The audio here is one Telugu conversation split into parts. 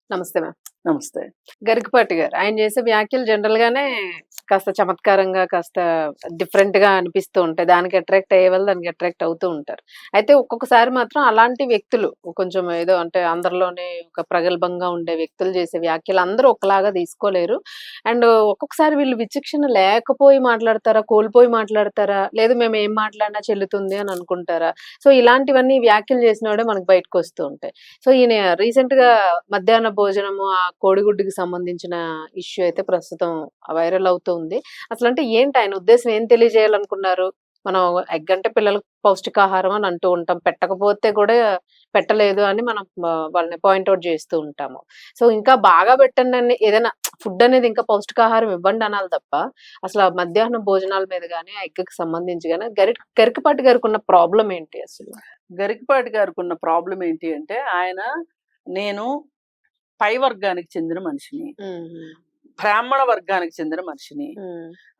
నమస్తే మ్యామ్. నమస్తే. గరికపాటి గారు ఆయన చేసే వ్యాఖ్యలు జనరల్ గానే కాస్త చమత్కారంగా, కాస్త డిఫరెంట్ గా అనిపిస్తూ ఉంటాయి. దానికి అట్రాక్ట్ అయ్యే వాళ్ళు దానికి అట్రాక్ట్ అవుతూ ఉంటారు. అయితే ఒక్కొక్కసారి మాత్రం అలాంటి వ్యక్తులు కొంచెం ఏదో అంటే అందరిలోనే ఒక ప్రగల్భంగా ఉండే వ్యక్తులు చేసే వ్యాఖ్యలు అందరూ ఒకలాగా తీసుకోలేరు. అండ్ ఒక్కొక్కసారి వీళ్ళు విచక్షణ లేకపోయి మాట్లాడతారా, కోల్పోయి మాట్లాడతారా, లేదు మేము ఏం మాట్లాడినా చెల్లుతుంది అని అనుకుంటారా? సో ఇలాంటివన్నీ వ్యాఖ్యలు చేసినోడే మనకు బయటకు వస్తూ ఉంటాయి. సో ఈయన రీసెంట్ గా మధ్యాహ్న భోజనము ఆ కోడిగుడ్డుకి సంబంధించిన ఇష్యూ అయితే ప్రస్తుతం వైరల్ అవుతుంది. అసలు అంటే ఏంటి ఆయన ఉద్దేశం, ఏం తెలియజేయాలనుకున్నారు? మనం ఎగ్ అంటే పిల్లలకు పౌష్టికాహారం అని అంటూ ఉంటాం, పెట్టకపోతే కూడా పెట్టలేదు అని మనం వాళ్ళని పాయింట్అవుట్ చేస్తూ ఉంటాము. సో ఇంకా బాగా పెట్టండి అని ఏదైనా ఫుడ్ అనేది ఇంకా పౌష్టికాహారం ఇవ్వండి అనాలి తప్ప అసలు ఆ మధ్యాహ్న భోజనాల మీద కానీ ఆ ఎగ్కి సంబంధించి కానీ గరికపాటి గారికి ఉన్న ప్రాబ్లం ఏంటి అసలు? గరికపాటి గారికి ఉన్న ప్రాబ్లం ఏంటి అంటే, నేను పై వర్గానికి చెందిన మనిషిని, బ్రాహ్మణ వర్గానికి చెందిన మనిషిని,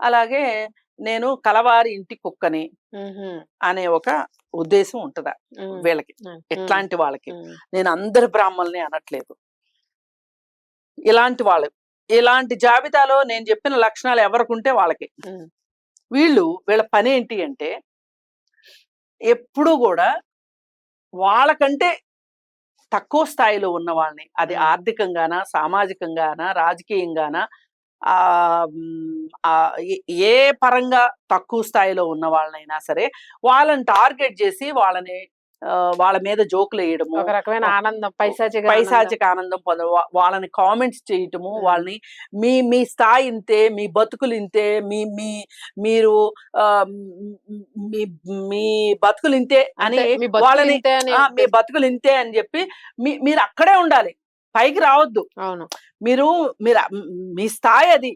అలాగే నేను కలవారి ఇంటి కుక్కని అనే ఒక ఉద్దేశం ఉంటదా వీళ్ళకి, ఎట్లాంటి వాళ్ళకి. నేను అందరి బ్రాహ్మణుల్ని అనట్లేదు. ఇలాంటి జాబితాలో నేను చెప్పిన లక్షణాలు ఎవరికుంటే వాళ్ళకి. వీళ్ళ పని ఏంటి అంటే ఎప్పుడూ కూడా వాళ్ళకంటే తక్కువ స్థాయిలో ఉన్న వాళ్ళని, అది ఆర్థికంగానా, సామాజికంగానా, రాజకీయంగానా, ఏ పరంగా తక్కువ స్థాయిలో ఉన్న వాళ్ళనైనా సరే వాళ్ళని టార్గెట్ చేసి వాళ్ళ మీద జోకులు వేయడము, ఒక రకమైన ఆనందం, పైశాచిక ఆనందం వాళ్ళని కామెంట్స్ చేయటము, వాళ్ళని మీ స్థాయి ఇంతే, మీ బతుకులు ఇంతే, మీరు మీ బతుకులు ఇంతే అని వాళ్ళని, మీ బతుకులు ఇంతే అని చెప్పి మీరు అక్కడే ఉండాలి, పైకి రావద్దు. అవును, మీరు మీ స్థాయి అది.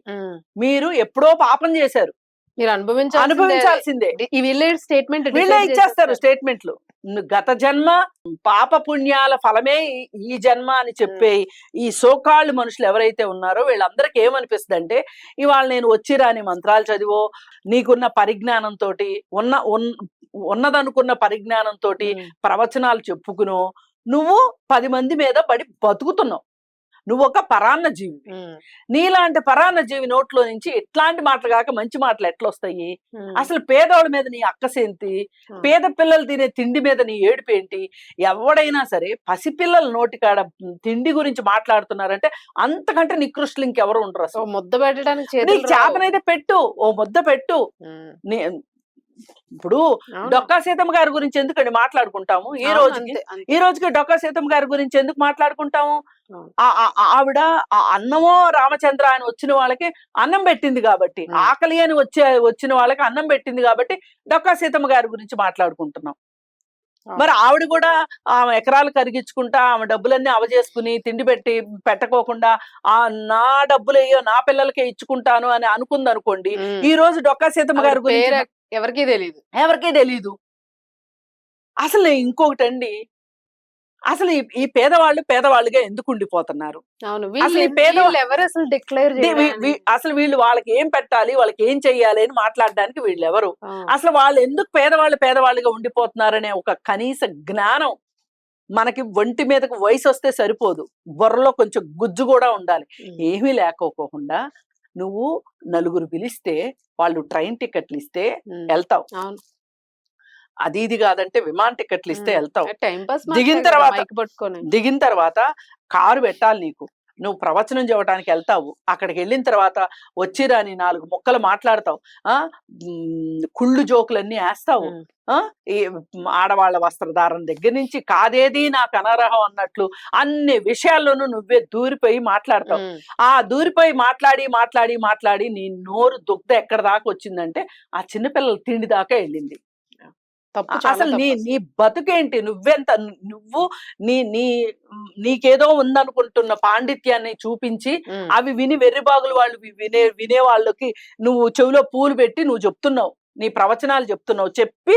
మీరు ఎప్పుడో పాపం చేశారు, మీరు అనుభవించాల్సిందే. వీళ్ళే ఇచ్చేస్తారు స్టేట్మెంట్లు. గత జన్మ పాప పుణ్యాల ఫలమే ఈ జన్మ అని చెప్పే ఈ సోకాళ్ళు మనుషులు ఎవరైతే ఉన్నారో వీళ్ళందరికీ ఏమనిపిస్తుంది అంటే, ఇవాళ నేను వచ్చి రాని మంత్రాలు చదివో, నీకున్న పరిజ్ఞానంతో, ఉన్నదనుకున్న పరిజ్ఞానంతో ప్రవచనాలు చెప్పుకునో నువ్వు 10 మంది మీద పడి బతుకుతున్నావు. నువ్వు ఒక పరాన్న జీవి. నీలాంటి పరాన్న జీవి నోట్లో నుంచి ఎట్లాంటి మాటలు కాక మంచి మాటలు ఎట్లా వస్తాయి? అసలు పేదవాళ్ళ మీద నీ అక్కసేంటి? పేద పిల్లలు తినే తిండి మీద నీ ఏడుపేంటి? ఎవడైనా సరే పసిపిల్లల నోటికాడ తిండి గురించి మాట్లాడుతున్నారంటే అంతకంటే నికృష్టులు ఇంకెవరు ఉండరు. అసలు ముద్ద పెట్టడానికి నీకు చేతనైతే పెట్టు, ఓ ముద్ద పెట్టు. ఇప్పుడు డొక్కా సీతమ్మ గారి గురించి ఎందుకండి మాట్లాడుకుంటాము? ఈ రోజుకి డొక్కా సీతమ్మ గారి గురించి ఎందుకు మాట్లాడుకుంటాము? ఆవిడ అన్నమో రామచంద్ర అని వచ్చిన వాళ్ళకి అన్నం పెట్టింది కాబట్టి, ఆకలి అని వచ్చిన వాళ్ళకి అన్నం పెట్టింది కాబట్టి డొక్కా సీతమ్మ గారి గురించి మాట్లాడుకుంటున్నాం. మరి ఆవిడ కూడా ఆమె ఎకరాలు కరిగించుకుంటా, ఆమె డబ్బులన్నీ అవజేసుకుని తిండి పెట్టకోకుండా నా డబ్బులు అయ్యో నా పిల్లలకే ఇచ్చుకుంటాను అని అనుకుంది అనుకోండి, ఈ రోజు డొక్కా సీతమ్మ గారి గురించి ఎవరికీ తెలీదు. అసలు ఇంకొకటండి, అసలు ఈ పేదవాళ్ళుగా ఎందుకు ఉండిపోతున్నారు? అసలు వీళ్ళు వాళ్ళకి ఏం పెట్టాలి, వాళ్ళకి ఏం చెయ్యాలి అని మాట్లాడడానికి వీళ్ళెవరు? అసలు వాళ్ళు ఎందుకు పేదవాళ్ళుగా ఉండిపోతున్నారనే ఒక కనీస జ్ఞానం మనకి. ఒంటి మీదకు వయసు వస్తే సరిపోదు, బుర్రలో కొంచెం గుజ్జు కూడా ఉండాలి. ఏమీ లేకపోకుండా నువ్వు నలుగురు పిలిస్తే వాళ్ళు ట్రైన్ టికెట్లు ఇస్తే వెళ్తావు, అది ఇది కాదంటే విమాన టికెట్లు ఇస్తే వెళ్తావు. దిగిన తర్వాత కారు పెట్టాలి నీకు, నువ్వు ప్రవచనం చెప్పడానికి వెళ్తావు. అక్కడికి వెళ్ళిన తర్వాత వచ్చిరాని 4 ముక్కలు మాట్లాడతావు, కుళ్ళు జోకులన్నీ వేస్తావు. ఈ ఆడవాళ్ళ వస్త్రధారణ దగ్గర నుంచి కాదేది నాకు అనర్హం అన్నట్లు అన్ని విషయాల్లోనూ నువ్వే దూరిపోయి మాట్లాడతావు. ఆ దూరిపోయి మాట్లాడి నీ నోరు దుగ్ధ ఎక్కడ దాకా వచ్చిందంటే ఆ చిన్నపిల్లల తిండి దాకా వెళ్ళింది. అసలు నీ బతుకేంటి? నీకేదో ఉందనుకుంటున్న పాండిత్యాన్ని చూపించి అవి విని వెర్రిబాగులు వాళ్ళు వినే వాళ్ళకి నువ్వు చెవిలో పూలు పెట్టి నువ్వు చెప్తున్నావు, నీ ప్రవచనాలు చెప్తున్నావు, చెప్పి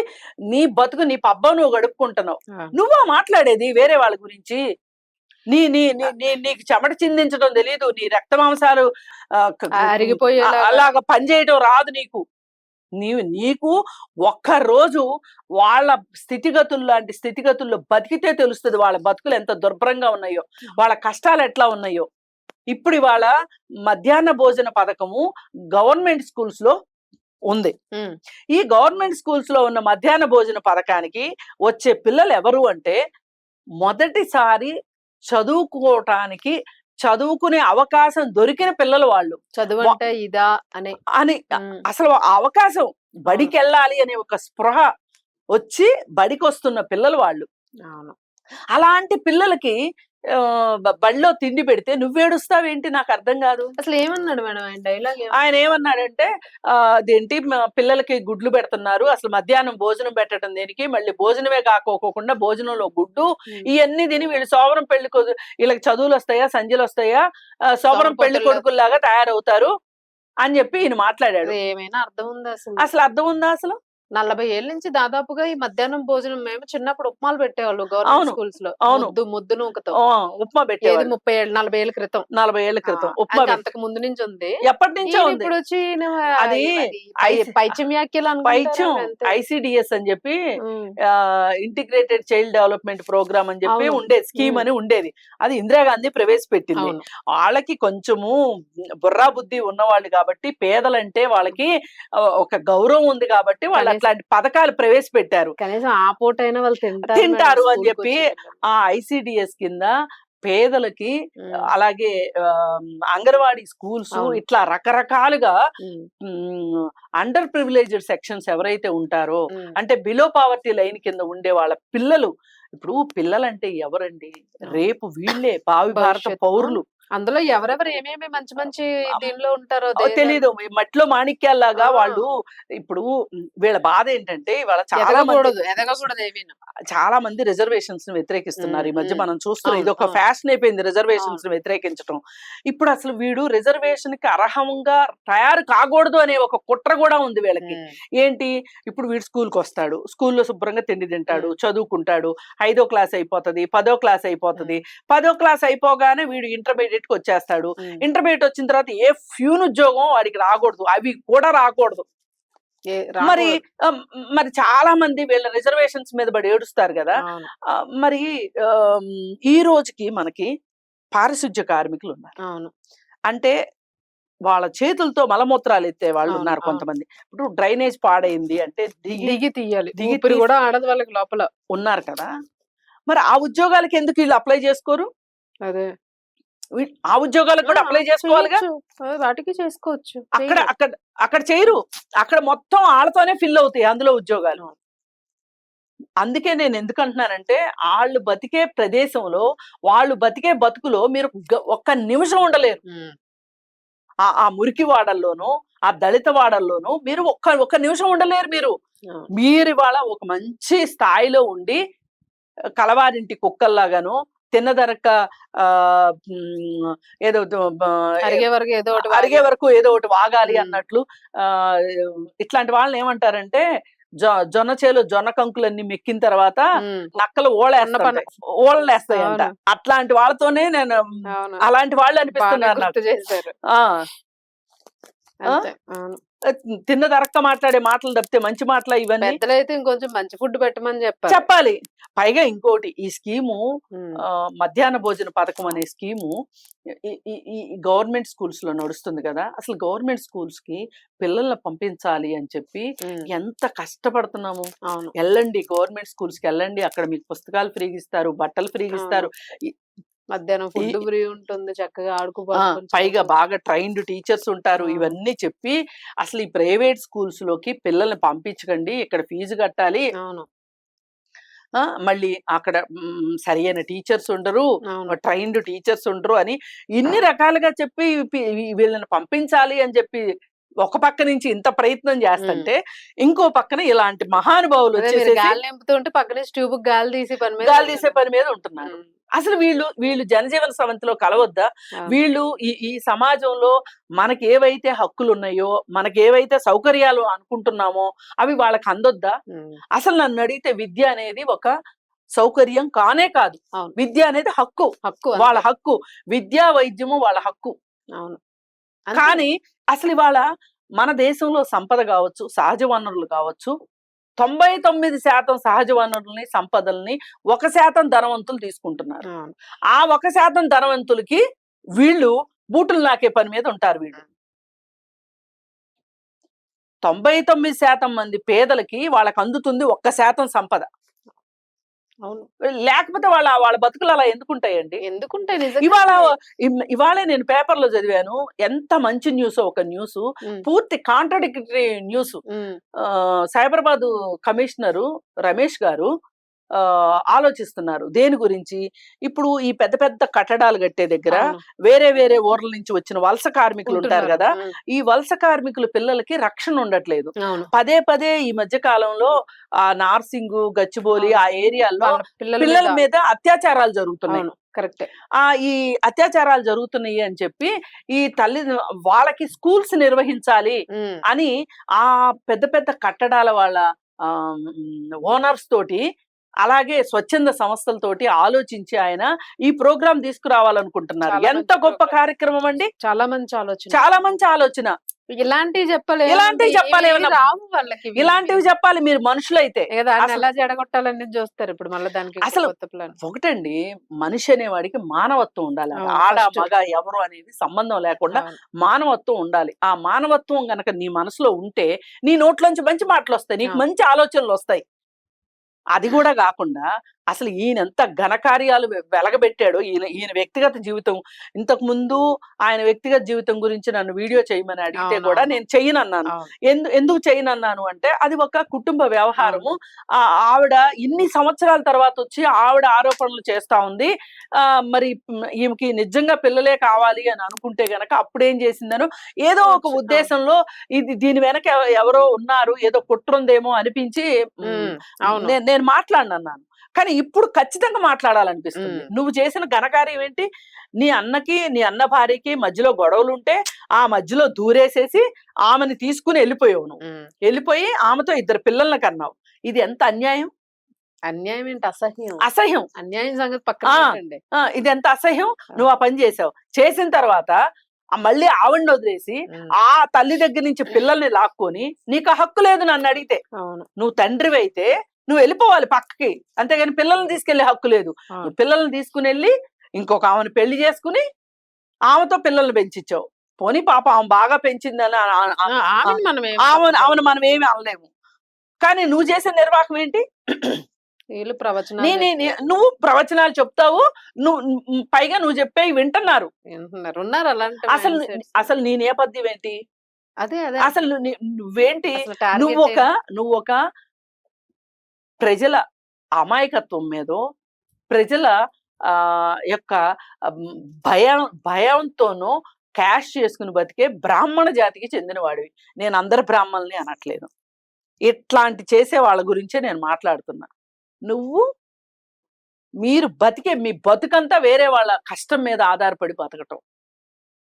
నీ బతుకు నీ పబ్బం నువ్వు గడుపుకుంటున్నావు. నువ్వా మాట్లాడేది వేరే వాళ్ళ గురించి? నీకు చెమట చిందించడం తెలీదు, నీ రక్త మాంసాలు అలాగా పనిచేయడం రాదు నీకు. నీకు ఒక్క రోజు వాళ్ళ స్థితిగతులు లాంటి స్థితిగతుల్లో బతికితే తెలుస్తుంది వాళ్ళ బతుకులు ఎంత దుర్భరంగా ఉన్నాయో, వాళ్ళ కష్టాలు ఎట్లా ఉన్నాయో. ఇప్పుడు ఇవాళ మధ్యాహ్న భోజన పథకము గవర్నమెంట్ స్కూల్స్ లో ఉంది. ఈ గవర్నమెంట్ స్కూల్స్ లో ఉన్న మధ్యాహ్న భోజన పథకానికి వచ్చే పిల్లలు ఎవరు అంటే మొదటిసారి చదువుకోవటానికి చదువుకునే అవకాశం దొరికిన పిల్లలు వాళ్ళు. చదువు అంటే ఇదా అని అసలు ఆ అవకాశం బడికి వెళ్ళాలి అనే ఒక స్పృహ వచ్చి బడికి వస్తున్న పిల్లలు వాళ్ళు. అలాంటి పిల్లలకి బడిలో తిండి పెడితే నువ్వేడుస్తావేంటి నాకు అర్థం కాదు. అసలు ఏమన్నాడు మేడం ఆయన డైలాగ్? ఆయన ఏమన్నాడంటే అదేంటి పిల్లలకి గుడ్లు పెడుతున్నారు, అసలు మధ్యాహ్నం భోజనం పెట్టడం దేనికి, మళ్ళీ భోజనమే కాకోకుండా భోజనంలో గుడ్డు ఇవన్నీ తిని వీళ్ళు సోమరం పెళ్లి వీళ్ళకి చదువులు వస్తాయా, సంధ్యలు వస్తాయా, సోమరం పెళ్లి కొడుకుల్లాగా తయారవుతారు అని చెప్పి ఈయన మాట్లాడాడు. ఏమైనా అర్థం ఉందా అసలు అర్థం ఉందా? అసలు 40 ఏళ్ళ నుంచి దాదాపుగా ఈ మధ్యాహ్నం భోజనం మేము చిన్నప్పుడు ఉప్మాలు పెట్టేవాళ్ళు గవర్నమెంట్ స్కూల్స్ లో. ముద్దు నూకతో ఉప్మా పెట్టేది 40 ఏళ్ళ క్రితం. 40 ఏళ్ల క్రితం ఉప్మా అంతకు ముందు నుంచి ఉంది. ఎప్పటి నుంచో ఉంది. ఇప్పుడు వచ్చి అది పైచ్యం వ్యాఖ్యలు పైచ్యం ICDS అని చెప్పి ఇంటిగ్రేటెడ్ చైల్డ్ డెవలప్మెంట్ ప్రోగ్రామ్ అని చెప్పి ఉండేది, స్కీమ్ అని ఉండేది. అది ఇందిరాగాంధీ ప్రవేశపెట్టింది. వాళ్ళకి కొంచెము బుర్రా బుద్ధి ఉన్నవాళ్ళు కాబట్టి, పేదలంటే వాళ్ళకి ఒక గౌరవం ఉంది కాబట్టి వాళ్ళు అట్లాంటి పథకాలు ప్రవేశపెట్టారు. కనీసం ఆ పూటైనా వాళ్ళు తింటారు అని చెప్పి ఆ ICDS కింద పేదలకి, అలాగే అంగన్వాడీ స్కూల్స్, ఇట్లా రకరకాలుగా అండర్ ప్రివిలేజ్డ్ సెక్షన్స్ ఎవరైతే ఉంటారో, అంటే బిలో పావర్టీ లైన్ కింద ఉండే వాళ్ళ పిల్లలు. ఇప్పుడు పిల్లలంటే ఎవరండి? రేపు వీళ్ళే భావి భారత పౌరులు. అందులో ఎవరెవరు ఏమేమి మంచి మంచి దీనిలో ఉంటారో తెలీదు. మట్లో మాణిక్యాల్లాగా వాళ్ళు. ఇప్పుడు వీళ్ళ బాధ ఏంటంటే ఇవాళ చాలా మంది రిజర్వేషన్స్ ని వ్యతిరేకిస్తున్నారు. ఈ మధ్య మనం చూస్తున్నాం, ఇది ఒక ఫ్యాషన్ అయిపోయింది రిజర్వేషన్స్ ని వ్యతిరేకించడం. ఇప్పుడు అసలు వీడు రిజర్వేషన్ కి అర్హంగా తయారు కాకూడదు అనే ఒక కుట్ర కూడా ఉంది వీళ్ళకి. ఏంటి, ఇప్పుడు వీడు స్కూల్కి వస్తాడు, స్కూల్లో శుభ్రంగా తిండి తింటాడు, చదువుకుంటాడు, 5వ క్లాస్ అయిపోతుంది, 10వ క్లాస్ అయిపోతుంది, 10వ క్లాస్ అయిపోగానే వీడు ఇంటర్మీడియట్ కి వచ్చేస్తాడు. ఇంటర్మీడియట్ వచ్చిన తర్వాత ఏ ఫ్యూన్ ఉద్యోగం వాడికి రాకూడదు, అవి కూడా రాకూడదు. మరి చాలా మంది వీళ్ళ రిజర్వేషన్స్ మీద పడి ఏడుస్తారు కదా. మరి ఈ రోజుకి మనకి పారిశుధ్య కార్మికులు ఉన్నారు. అంటే వాళ్ళ చేతులతో మలమూత్రాలు ఎత్తే వాళ్ళు ఉన్నారు కొంతమంది. ఇప్పుడు డ్రైనేజ్ పాడైంది అంటే దిగి తీయాలి, కూడా ఆడదు వాళ్ళకి లోపల ఉన్నారు కదా. మరి ఆ ఉద్యోగాలకి ఎందుకు వీళ్ళు అప్లై చేసుకోరు? అదే ఆ ఉద్యోగాలకు కూడా అప్లై చేసుకోవాలిగా, వాటికి చేసుకోవచ్చు. అక్కడ చేయరు, అక్కడ మొత్తం వాళ్ళతోనే ఫిల్ అవుతాయి అందులో ఉద్యోగాలు. అందుకే నేను ఎందుకు అంటున్నానంటే, వాళ్ళు బతికే ప్రదేశంలో, వాళ్ళు బతికే బతుకులో మీరు ఒక్క నిమిషం ఉండలేరు. ఆ మురికి వాడల్లోనూ, ఆ దళిత వాడల్లోనూ మీరు ఒక్క నిమిషం ఉండలేరు. మీరు ఇవాళ ఒక మంచి స్థాయిలో ఉండి కలవారింటి కుక్కల్లాగాను తిన్నదరక ఏదో అరిగే వరకు ఏదో ఒకటి వాగాలి అన్నట్లు ఇట్లాంటి వాళ్ళని ఏమంటారంటే, జొన్న చేలు జొన్న కంకులన్నీ మెక్కిన తర్వాత నక్కలు ఓళ్ళేస్తాయంట. అట్లాంటి వాళ్ళతోనే నేను అలాంటి వాళ్ళు అనిపిస్తున్నారు నాకు. తిన్నదరక్క మాట్లాడే మాటలు తప్పితే మంచి మాటలు ఇవన్నీ. పెద్దలైతే ఇంకొంచెం మంచి ఫుడ్ పెట్టమని చెప్పాలి. పైగా ఇంకోటి, ఈ స్కీము మధ్యాహ్న భోజన పథకం అనే స్కీము ఈ గవర్నమెంట్ స్కూల్స్ లో నడుస్తుంది కదా. అసలు గవర్నమెంట్ స్కూల్స్ కి పిల్లల్ని పంపించాలి అని చెప్పి ఎంత కష్టపడుతున్నాము. వెళ్ళండి గవర్నమెంట్ స్కూల్స్ కి వెళ్ళండి, అక్కడ మీకు పుస్తకాలు ఫ్రీగా ఇస్తారు, బట్టలు ఫ్రీగా ఇస్తారు, మధ్యాహ్నం ఫుడ్ ఫ్రీ ఉంటుంది, చక్కగా పైగా బాగా ట్రైన్డ్ టీచర్స్ ఉంటారు. ఇవన్నీ చెప్పి అసలు ఈ ప్రైవేట్ స్కూల్స్ లోకి పిల్లల్ని పంపించకండి, ఇక్కడ ఫీజు కట్టాలి, మళ్ళీ అక్కడ సరి అయిన టీచర్స్ ఉండరు, ట్రైన్డ్ టీచర్స్ ఉండరు అని ఇన్ని రకాలుగా చెప్పి వీళ్ళని పంపించాలి అని చెప్పి ఒక పక్క నుంచి ఇంత ప్రయత్నం చేస్తుంటే, ఇంకో పక్కన ఇలాంటి మహానుభావులు వచ్చేసి గాలి తీసే పని మీద ఉంటున్నారు. అసలు వీళ్ళు జనజీవన స్రవంతిలో కలవద్దా? వీళ్ళు ఈ సమాజంలో మనకి ఏవైతే హక్కులు ఉన్నాయో, మనకి ఏవైతే సౌకర్యాలు అనుకుంటున్నామో అవి వాళ్ళకి అందొద్దా? అసలు నన్ను అడిగితే విద్య అనేది ఒక సౌకర్యం కానే కాదు. విద్య అనేది హక్కు, వాళ్ళ హక్కు. విద్యా వైద్యము వాళ్ళ హక్కు. కానీ అసలు ఇవాళ మన దేశంలో సంపద కావచ్చు, సహజ వనరులు కావచ్చు, 99% సహజ వనరుల్ని, సంపదల్ని 1% ధనవంతులు తీసుకుంటున్నారు. అవును. ఆ 1% ధనవంతులకి వీళ్ళు బూటులు నాకే పని మీద ఉంటారు వీళ్ళు. 99% మంది పేదలకి వాళ్ళకి అందుతుంది 1% సంపద. అవును. లేకపోతే వాళ్ళ బతుకులు అలా ఎందుకుంటాయండి? ఎందుకుంటే ఇవాళ నిజంగా ఇవాళే నేను పేపర్‌లో చదివాను. ఎంత మంచి న్యూసో ఒక న్యూసు. పూర్తి contradictory news. Cyberabad commissioner Ramesh గారు ఆలోచిస్తున్నారు. దేని గురించి? ఇప్పుడు ఈ పెద్ద పెద్ద కట్టడాలు కట్టే దగ్గర వేరే ఊర్ల నుంచి వచ్చిన వలస కార్మికులు ఉంటారు కదా! ఈ వలస కార్మికుల పిల్లలకి రక్షణ ఉండట్లేదు. పదే ఈ మధ్య కాలంలో నార్సింగు, గచ్చిబౌలి ఆ ఏరియాల్లో పిల్లల మీద అత్యాచారాలు జరుగుతున్నాయి. కరెక్టే. ఈ అత్యాచారాలు జరుగుతున్నాయి అని చెప్పి ఈ వాళ్ళకి స్కూల్స్ నిర్వహించాలి అని ఆ పెద్ద పెద్ద కట్టడాల వాళ్ళ ఓనర్స్ తోటి, అలాగే స్వచ్ఛంద సంస్థలతోటి ఆలోచించి ఆయన ఈ ప్రోగ్రామ్ తీసుకురావాలనుకుంటున్నారు. ఎంత గొప్ప కార్యక్రమం అండి! చాలా మంచి ఆలోచన. చాలా మంచి ఆలోచన. ఇలాంటివి చెప్పాలి. ఇలాంటివి చెప్పాలి మీరు మనుషులైతే. ఎలా జడగొట్టాలని చూస్తారు ఇప్పుడు మళ్ళీ దానికి. అసలు ఒకటండి, మనిషి అనేవాడికి మానవత్వం ఉండాలి. ఆడ మగ ఎవరు అనేది సంబంధం లేకుండా మానవత్వం ఉండాలి. ఆ మానవత్వం గనక నీ మనసులో ఉంటే నీ నోట్లోంచి మంచి మాటలు వస్తాయి, నీకు మంచి ఆలోచనలు వస్తాయి. అది కూడా కాకుండా అసలు ఈయన ఎంత ఘనకార్యాలు వెలగబెట్టాడు. ఈయన వ్యక్తిగత జీవితం, ఇంతకు ముందు ఆయన వ్యక్తిగత జీవితం గురించి నన్ను వీడియో చేయమని అడిగితే కూడా నేను చెయ్యనన్నాను. ఎందుకు చేయనన్నాను అంటే అది ఒక కుటుంబ వ్యవహారము. ఆవిడ ఇన్ని సంవత్సరాల తర్వాత వచ్చి ఆవిడ ఆరోపణలు చేస్తా ఉంది. మరి ఈమెకి నిజంగా పిల్లలే కావాలి అని అనుకుంటే గనక అప్పుడేం చేసిందను ఏదో ఒక ఉద్దేశంలో దీని వెనక ఎవరో ఉన్నారు, ఏదో కుట్రుందేమో అనిపించి నేను మాట్లాడినన్నాను. కానీ ఇప్పుడు ఖచ్చితంగా మాట్లాడాలనిపిస్తుంది. నువ్వు చేసిన ఘనకార్యం ఏంటి? నీ అన్న భార్యకి మధ్యలో గొడవలు ఉంటే ఆ మధ్యలో దూరేసేసి ఆమెను తీసుకుని వెళ్ళిపోయావు. నువ్వు వెళ్ళిపోయి ఆమెతో 2 పిల్లల్ని కన్నావు. ఇది ఎంత అన్యాయం! అన్యాయం ఏంటి? అసహ్యం. అసహ్యం. అన్యాయం సంగతి పక్కన. ఇది ఎంత అసహ్యం! నువ్వు ఆ పని చేసావు. చేసిన తర్వాత మళ్ళీ ఆవిడని వదిలేసి ఆ తల్లి దగ్గర నుంచి పిల్లల్ని లాక్కొని, నీకు హక్కు లేదు నన్ను అడిగితే. నువ్వు తండ్రివి అయితే నువ్వు వెళ్ళిపోవాలి పక్కకి, అంతేగాని పిల్లల్ని తీసుకెళ్లే హక్కు లేదు. నువ్వు పిల్లల్ని తీసుకుని వెళ్ళి ఇంకొక ఆమెను పెళ్లి చేసుకుని ఆమెతో పిల్లల్ని పెంచిచ్చావు. పోనీ పాప ఆమె బాగా పెంచిందని ఆమెను మనం ఏమి అనలేము. కానీ నువ్వు చేసే నిర్వాహకం ఏంటి? నువ్వు ప్రవచనాలు చెప్తావు, పైగా నువ్వు చెప్పేవి వింటున్నారు. అసలు నీ నేపథ్యం ఏంటి? అసలు నువ్వేంటి? నువ్వు ఒక ప్రజల అమాయకత్వం మీదో, ప్రజల యొక్క భయంతోనో క్యాష్ చేసుకుని బతికే బ్రాహ్మణ జాతికి చెందిన వాడివి. నేను అందరు బ్రాహ్మణుల్ని అనట్లేదు. ఇట్లాంటి చేసే వాళ్ళ గురించే నేను మాట్లాడుతున్నా. మీరు బతికే మీ బతుకంతా వేరే వాళ్ళ కష్టం మీద ఆధారపడి బతకటం.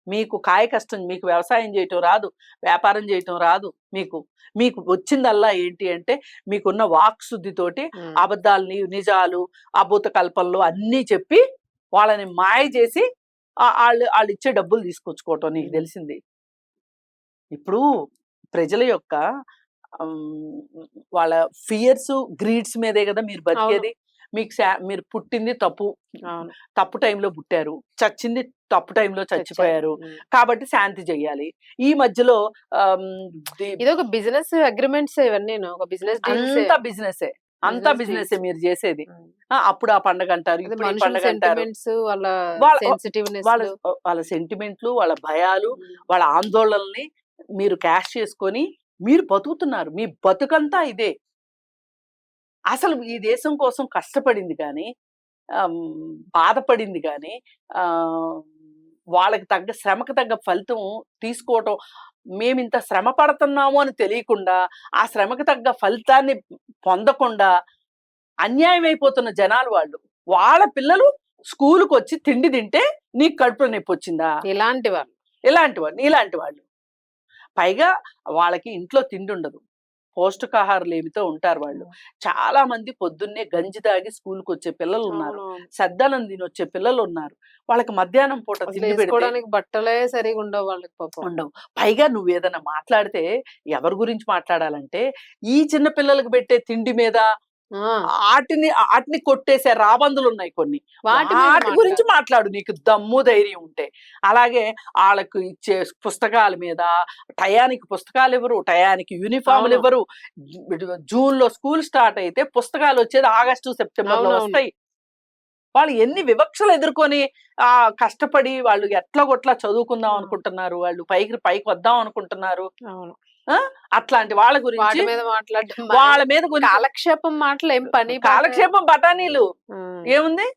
మీకు కాయ కష్టం, మీకు వ్యవసాయం చేయటం రాదు, వ్యాపారం చేయటం రాదు. మీకు వచ్చిందల్లా ఏంటి అంటే మీకున్న వాక్శుద్ధితోటి అబద్ధాలని, నిజాలు, అభూత కల్పనలు అన్నీ చెప్పి వాళ్ళని మాయ చేసి వాళ్ళు ఇచ్చే డబ్బులు తీసుకొచ్చుకోవటం నీకు తెలిసింది. ఇప్పుడు ప్రజల యొక్క వాళ్ళ ఫియర్స్, గ్రీడ్స్ మీదే కదా మీరు బతికేది. మీరు పుట్టింది తప్పు టైంలో పుట్టారు, చచ్చింది తప్పు టైంలో చచ్చిపోయారు, కాబట్టి శాంతి చెయ్యాలి. ఈ మధ్యలో ఇది ఒక బిజినెస్ అగ్రిమెంట్స్, ఇవన్నీ ఒక బిజినెస్, అంతా బిజినెస్ మీరు చేసేది. అప్పుడు ఆ పండగ అంటారు, ఇప్పుడు ఈ పండగ అంటారు. వాళ్ళ సెంటిమెంట్లు, వాళ్ళ భయాలు, వాళ్ళ ఆందోళనల్ని మీరు క్యాష్ చేసుకొని మీరు బతుకుతున్నారు. మీ బతుకంతా ఇదే. అసలు ఈ దేశం కోసం కష్టపడింది కానీ, బాధపడింది కానీ, వాళ్ళకి తగ్గ శ్రమకు తగ్గ ఫలితం తీసుకోవటం, మేమింత శ్రమ పడుతున్నాము అని తెలియకుండా, ఆ శ్రమకు తగ్గ ఫలితాన్ని పొందకుండా అన్యాయం అయిపోతున్న జనాలు వాళ్ళు. వాళ్ళ పిల్లలు స్కూలుకు వచ్చి తిండి తింటే నీకు కడుపులో నొప్పి వచ్చిందా? ఇలాంటి వాళ్ళు. పైగా వాళ్ళకి ఇంట్లో తిండి ఉండదు, పౌష్టికాహార లేమితో ఉంటారు వాళ్ళు. చాలా మంది పొద్దున్నే గంజి తాగి స్కూల్కి వచ్చే పిల్లలు ఉన్నారు, అవునవును. సద్దనం తిని వచ్చే పిల్లలు ఉన్నారు. వాళ్ళకి మధ్యాహ్నం పూట అసలు తిండి పెడితే వేసుకోవడానికి బట్టలే సరిగా ఉండవు వాళ్ళకి పాపం. ఉండవు. పైగా నువ్వు ఏదైనా మాట్లాడితే ఎవరి గురించి మాట్లాడాలంటే ఈ చిన్న పిల్లలకు పెట్టే తిండి మీద ఆ! ఆటిని కొట్టేసే రాబందులు ఉన్నాయి కొన్ని. వాటి మీద వాటి గురించి మాట్లాడు నీకు దమ్ము ధైర్యం ఉంటే. అలాగే ఆళ్ళకు ఇచ్చే పుస్తకాల మీద టయానికి పుస్తకాలు ఇవ్వరు, టయానికి యూనిఫార్మ్‌లు అవును. ఇవ్వరు. జూన్‌లో స్కూల్ స్టార్ట్ అయితే పుస్తకాలు వచ్చేది ఆగస్టు, సెప్టెంబర్‌లో అవునవును. వస్తాయి. వాళ్ళు ఎన్ని వివక్షలు ఎదుర్కొని కష్టపడి వాళ్ళు ఎట్లాగొట్లా చదువుకుందాం అనుకుంటున్నారు. వాళ్ళు పైకి వద్దాం అనుకుంటున్నారు. అవును. ఆ! అట్లాంటి వాళ్ళ గురించి వాటి మీద మాట్లాడడం వాళ్ళ మీద గురించి కాలక్షేపం మాటలు ఏం పని పాట. కాలక్షేపం బఠానీలు. హ్మ్. ఏముంది?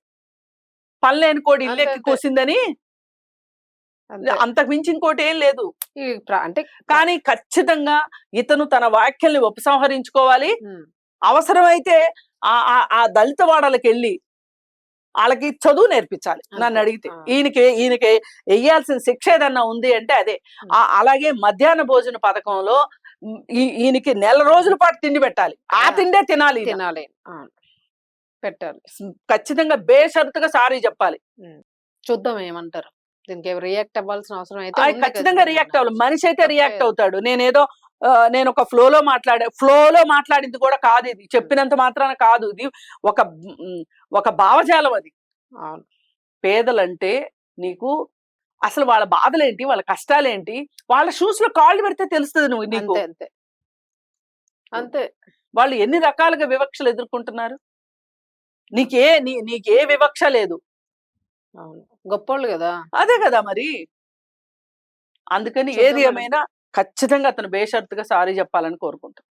పనిలేని కోడి అంతే ఇల్లెక్కి అంతే. కూసిందని అంతే. అంతకు మించి ఇంకోటేం లేదు. ఈ అంటే కానీ ఖచ్చితంగా ఇతను తన వ్యాఖ్యల్ని ఉపసంహరించుకోవాలి. హ్మ్. అవసరమైతే ఆ దళిత వాడలకెళ్ళి ఆళ్ళకి చదువు నేర్పించాలి అంతే. నన్నడిగితే. ఆ! ఈయనకి ఎయ్యాల్సిన శిక్ష ఏదన్నా ఉంది అంటే అదే. అలాగే మధ్యాహ్న భోజన పథకంలో ఈయనకి నెల రోజుల పాటు తిండి పెట్టాలి. ఆ తిండే తినాలి ఈయన. తినాలి. అవును. పెట్టాలి. ఖచ్చితంగా బేషరతుగా సారీ చెప్పాలి. చూద్దాం ఏమంటారు. దీనికి రియాక్ట్ అవ్వాల్సిన అవసరం అయితే ఉంది ఖచ్చితంగా రియాక్ట్ అవ్వాలి. మనిషి అయితే తప్పే రియాక్ట్ లేదు. అవుతాడు. నేను ఒక ఫ్లోలో మాట్లాడింది కూడా కాదు ఇది. చెప్పినంత మాత్రాన కాదు. ఇది ఒక ఒక భావజాలం అది. అవును. పేదలంటే నీకు అసలు వాళ్ళ బాధలేంటి? వాళ్ళ కష్టాలేంటి? వాళ్ళ షూస్‌లో కాళ్ళు పెడితే తెలుస్తది నీకు. అంతే. అంతే. అంతే. వాళ్ళు ఎన్ని రకాలుగా వివక్షలు ఎదుర్కొంటున్నారు. నీకే వివక్ష లేదు. అవును. గొప్పోళ్ళు గదా! అదే కదా మరి. అందుకని చూద్దాం ఏది మేడం. ఏమైనా ఖచ్చితంగా అతను బేషరతుగా సారీ చెప్పాలని కోరుకుంటున్నాను.